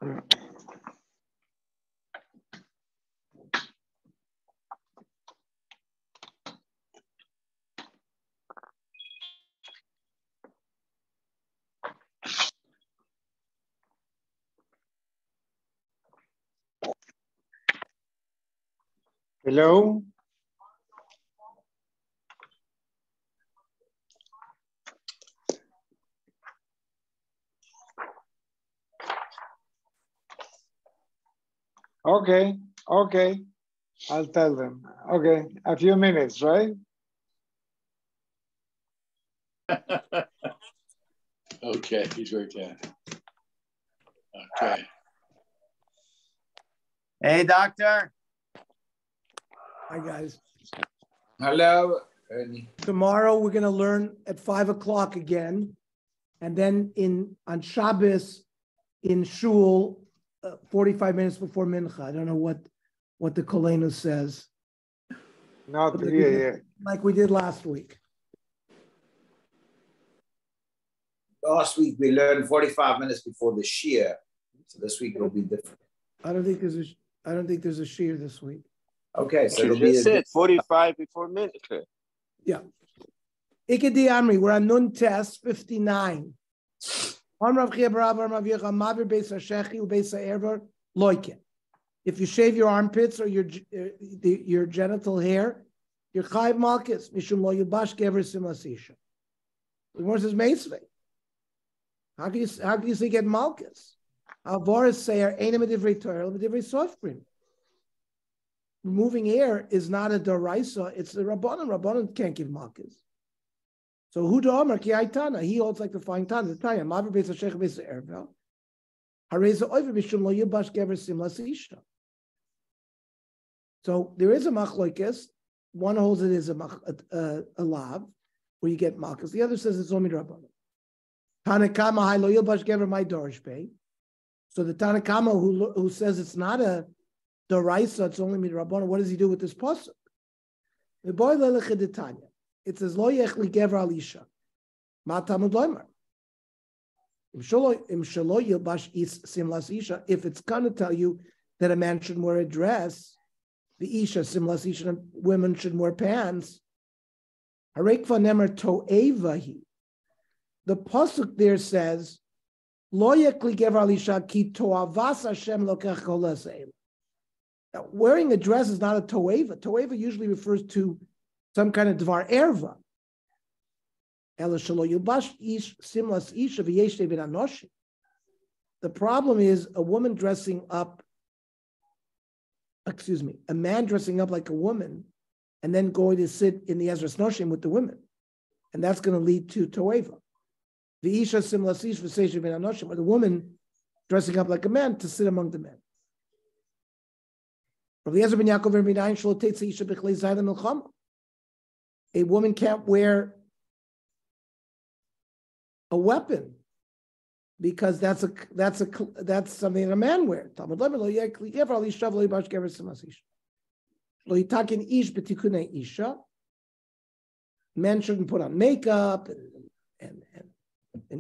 Hello? Okay, I'll tell them. Okay, a few minutes, right? Okay, he's right there. Okay. Hey, doctor. Hi, guys. Hello. Tomorrow we're going to learn at 5 o'clock again, and then on Shabbos in Shul, 45 minutes before Mincha. I don't know what the Kolenu says. Not here yet. Like we did last week. Last week we learned 45 minutes before the Shia, so this week will be different. I don't think there's a Shir this week. Okay, so You just said 45 before Mincha. Yeah. Ikedi Amri, we're on Nun Test 59. If you shave your armpits or your genital hair, you're chayiv malchus. Mishum lo yubash gever simlasisha. The Gemara says meisvei. How can you say get malchus? Alvaris sayer ain't a divrei Torah, but divrei sofrim. Removing hair is not a daraisa; it's the rabbanon. Rabbanon can't give malchus. So who do Amar ki aitana? He holds like the flying tana. The Tanya maver beis hashech beis ervel. Hareza oiver mishum lo yubash gever simlasisha. So there is a machlokes. One holds it is a lav, where you get malchus. The other says it's only rabbanon. Tanakama hay lo yubash gever my dorish pay. So the Tanakama who says it's not a daraisa, it's only midrabanan. What does he do with this pasuk? The boy lelechedetanya. It says lo yechli gever alisha. Ma tamud loymar. Im shelo yilbash is simlas isha. If it's going to tell you that a man should wear a dress, the isha simlas isha, women should wear pants. Harekva nemer to'evahi. The pasuk there says lo yechli gever alisha ki to'avas Hashem lokech kol haseim. Now, wearing a dress is not a to'eva. To'eva usually refers to some kind of dvar erva. The problem is a woman dressing up, a man dressing up like a woman and then going to sit in the Ezras Noshim with the women. And that's going to lead to to'eva. The isha simlas ish v'seisha ben anoshim, or the woman dressing up like a man to sit among the men. A woman can't wear a weapon because that's something a man wears. Men shouldn't put on makeup, and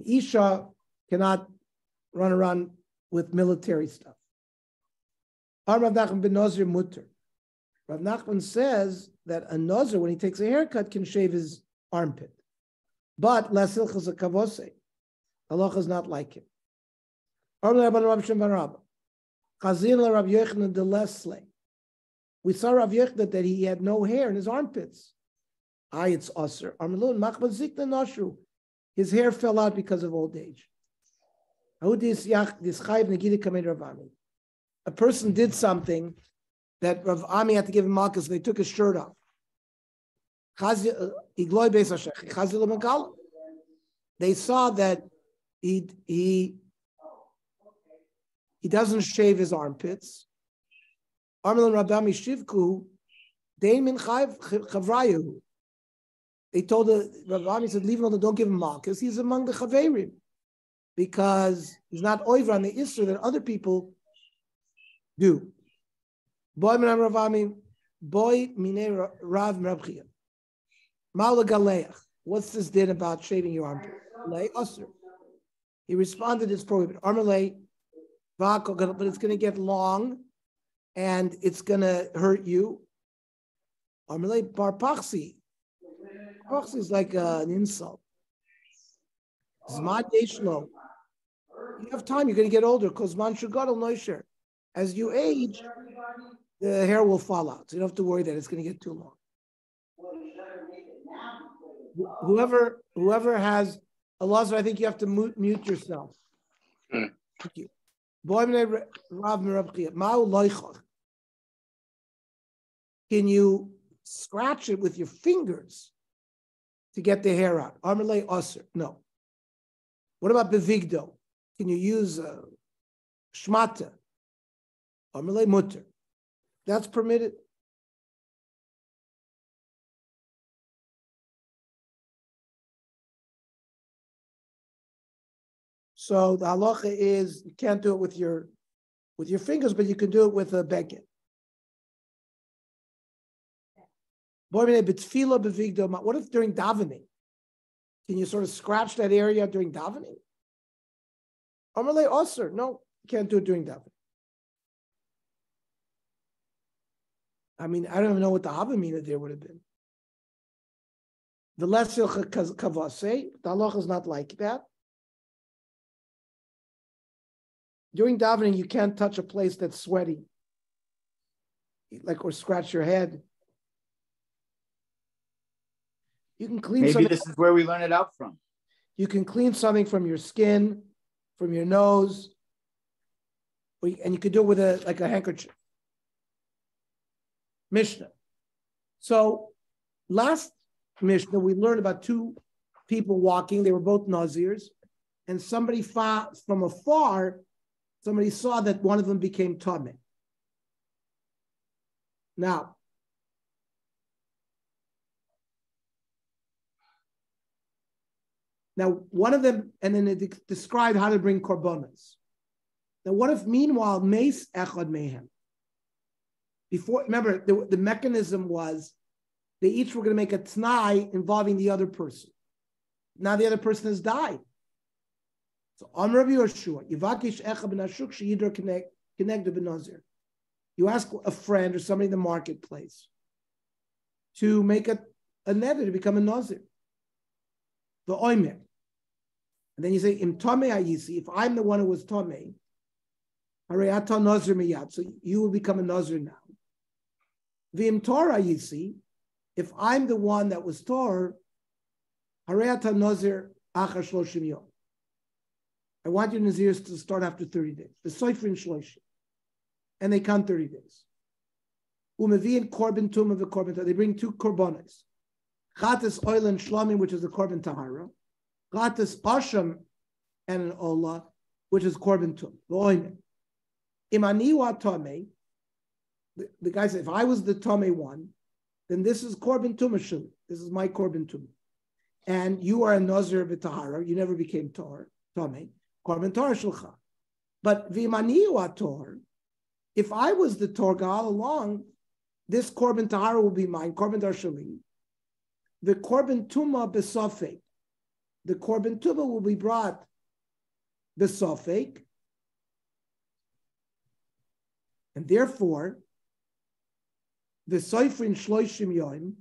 Isha cannot run around with military stuff. Rav Nachman says that a nozer, when he takes a haircut, can shave his armpit. But lasilchas a kavose. Halacha is not like it. We saw Rav Yochanan that he had no hair in his armpits. It's aser. His hair fell out because of old age. A person did something that Rav Ami had to give him malchus, and they took his shirt off. They saw that he doesn't shave his armpits. They told Rav Ami, said, leave him alone, don't give him malchus. He's among the chaverim because he's not over on the isser that other people do. Boy min Rav Ami, boy mine Rav Merabchia. Ma'ala galeach. What's this din about shaving your armpit? He responded, it's prohibited. Armalei, but it's going to get long and it's going to hurt you. Amalei barpaxi. Barpaxi is like an insult. Zman yeshlo. You have time, you're going to get older because man shugadol noisher. As you age, the hair will fall out. So you don't have to worry that it's going to get too long. Whoever has Elazar, I think you have to mute yourself. Okay. Thank you. Can you scratch it with your fingers to get the hair out? Amarle Osir. No. What about bevigdo? Can you use shmata? Amarle mutter. That's permitted. So the halacha is you can't do it with your fingers, but you can do it with a beget. What if during davening? Can you sort of scratch that area during davening? Amalei Osir. No, you can't do it during davening. I mean, I don't even know what the Havamina there would have been. The less kavase, the halacha is not like that. During davening, you can't touch a place that's sweaty, like or scratch your head. You can clean. Maybe this is where we learn it out from. You can clean something from your skin, from your nose, and you could do it with a handkerchief. Mishnah. So last Mishnah, we learned about two people walking. They were both Nazirs, and somebody from afar, somebody saw that one of them became Tameh. Now, one of them, and then it described how to bring korbanos. Now, what if meanwhile, Meis Echad Mehem? Before, remember, the mechanism was they each were going to make a t'nai involving the other person. Now the other person has died. So, Amr Rabbi Yoshua, Yivakish Echad ben Ashuk she'yidor connect ben Nazir. You ask a friend or somebody in the marketplace to make a nether to become a Nazir. The oimer. And then you say, Im Tomei Ayisi, if I'm the one who was Tomei, Harayata Nazir Miyad, so you will become a Nazir now. V'im Torah Ayisi, if I'm the one that was Torah, Harayata Nazir Achar Shloshim Yom. I want your Nazirs to start after 30 days. The Soifrin Shloshim. And they count 30 days. Umevi'in Korban Tumah v'Korban Tahara. They bring two korbanos. Chatas oil and shlomim, which is the korban tahara. Chatas asham and an olah, which is korban tum. V'oimen. Imaniwa tome. The guy said, if I was the tome one, then this is korban tum shuli. This is my korban tum. And you are a nazir v'tahara. You never became tome. Korban tahara shulcha. But v'imaniwa tor. If I was the torah all along, this korban tahara will be mine. Korban tahara shuli. The korban tuma besofek. The korban tuma will be brought besofek. And therefore, the soifrin shloishim yoim,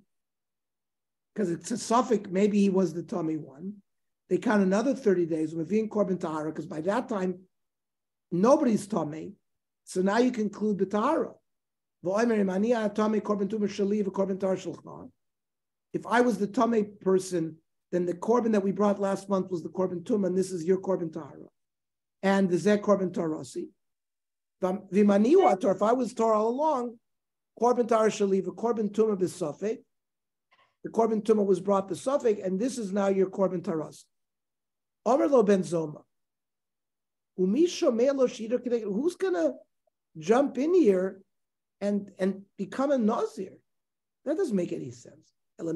because it's a suffix, maybe he was the tummy one. They count another 30 days with korban tahara, because by that time, nobody's tummy. So now you can include the tahara. If I was the Tameh person, then the korban that we brought last month was the korban tumah, and this is your korban tahara. And the zeh korban tarasi. If I was Torah all along, korban tahara shall leave a korban tumah b'safek. The korban tumah was brought b'safek, and this is now your korban tarasi. Omer lo ben zoma. Who's gonna jump in here and become a nazir? That doesn't make any sense. You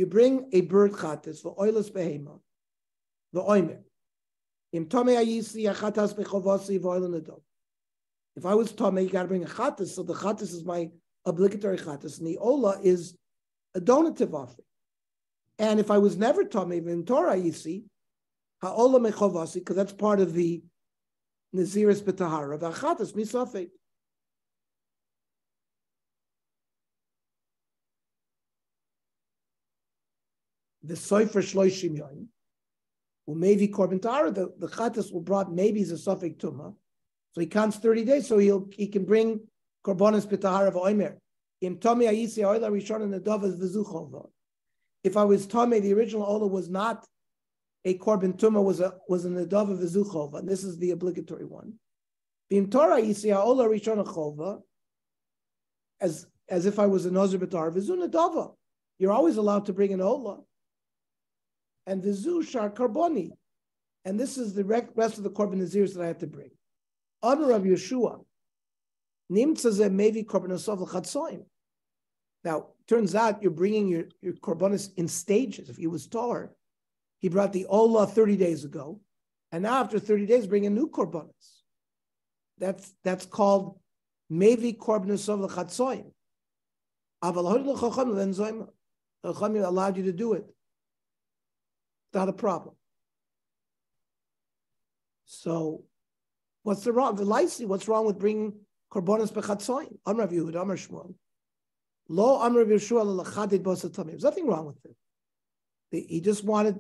bring a bird chatas for oilus behema, the oimer. If I was tame, you got to bring a chatas. So the chatas is my obligatory chatas, and the ola is a donative offering. And if I was never tame, in Torah, you see, Ha'ola mechovasi, because that's part of the Nezirus b'tahara. V'achatas misafek. The soifer shloishim yoyim. Well, maybe korban tahara. The chatas will brought maybe is a safek tumah, so he counts 30 days. So he can bring korbanos b'tahara v'oimer. Im tomi ayisi oila rishon and the dovas v'zuchova. If I was tomi, the original oila was not a korban tumah, was an adava v'zuchova, and this is the obligatory one. Bim Torah ayisi oila rishon chova, as if I was a nazir b'tahara v'zun adava. You're always allowed to bring an oila. And vizu shar karboni, and this is the rest of the korban nazirus that I have to bring. Honor of Yeshua, nimtza ze mevi korbanosov l'chatzoim. Now, turns out you're bringing your korbanos in stages. If he was tar, he brought the ola 30 days ago, and now after 30 days, bring a new korbanos. That's called mevi korbanosov l'chatzoim. Aval hod l'chacham len zoyma. The chacham allowed you to do it. Not a problem. So, what's the wrong? What's wrong with bringing korbanos b'chatzoim? Amar Yehuda, Amar Shmuel. Lo Amar Yeshua l'chadid b'osatamim. There's nothing wrong with it. He just wanted.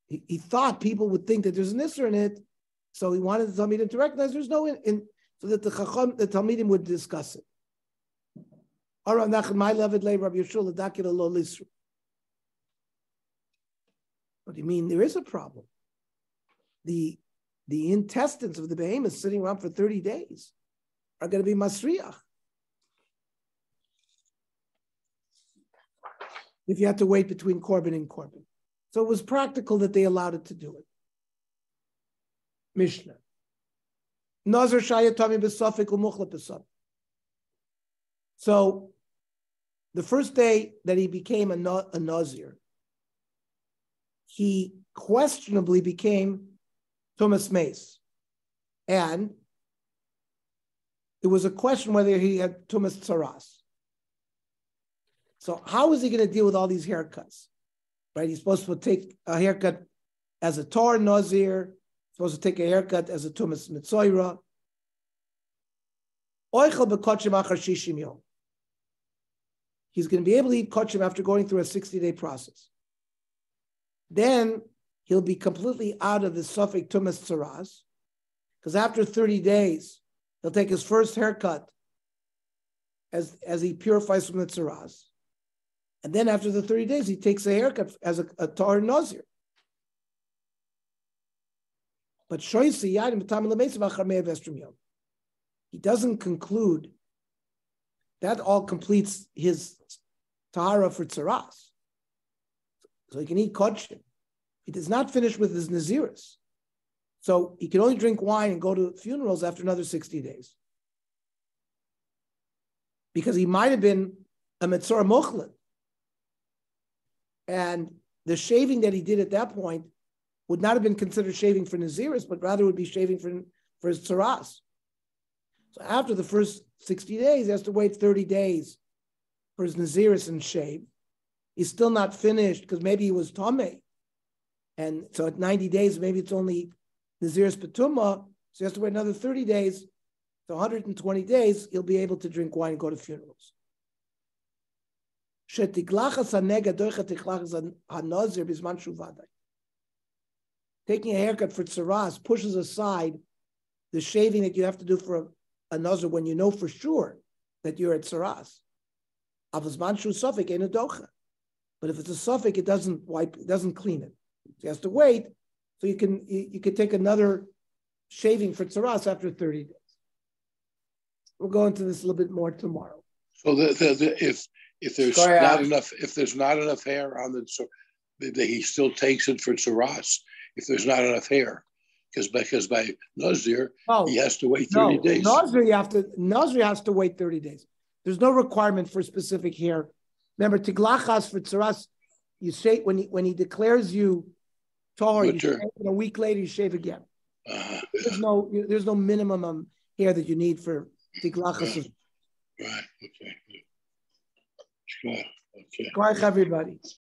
He thought people would think that there's an isser in it, so he wanted the Talmidim to recognize there's no in so that the Talmidim would discuss it. Aram nachad my levid le Rabbi Yeshua l'dakil lo lisru. What do you mean? There is a problem. The intestines of the behemoth sitting around for 30 days are going to be masriach. If you had to wait between korban and korban. So it was practical that they allowed it to do it. Mishnah. Nazir shayatami b'safik u'muchla b'safik. So the first day that he became a nazir, he questionably became Tumas Mace. And it was a question whether he had Tumas Tsaras. So how is he going to deal with all these haircuts? Right? He's supposed to take a haircut as a Tor Nazir, supposed to take a haircut as a Tumas Mitzoira. He's going to be able to eat kochim after going through a 60-day process. Then he'll be completely out of the suffix tumas tsaras, because after 30 days, he'll take his first haircut as he purifies from the tsaras. And then after the 30 days, he takes a haircut as a tar nazir. But he doesn't conclude. That all completes his tahara for tsaras. So he can eat kodshim. He does not finish with his nazirus. So he can only drink wine and go to funerals after another 60 days. Because he might have been a metzora mochlin. And the shaving that he did at that point would not have been considered shaving for nazirus, but rather would be shaving for his tsaras. So after the first 60 days, he has to wait 30 days for his nazirus and shave. He's still not finished because maybe he was tameh. And so at 90 days, maybe it's only nazirus petuma. So he has to wait another 30 days. So 120 days, he'll be able to drink wine and go to funerals. Taking a haircut for tsaras pushes aside the shaving that you have to do for a nazir when you know for sure that you're at tsaras. But if it's a suffix, it doesn't clean it. He has to wait, so you can take another shaving for tsaras after 30 days. We'll go into this a little bit more tomorrow. So if there's not enough hair on the, he still takes it for tsaras. If there's not enough hair, because by nazir he has to wait 30 days. Nazir has to wait 30 days. There's no requirement for specific hair. Remember, tiglachas for tsaras, you shave when he declares you tahor, you shave, and a week later you shave again. There's no minimum hair that you need for tiglachas. Right. Okay. Sure. Okay. Go ahead, everybody.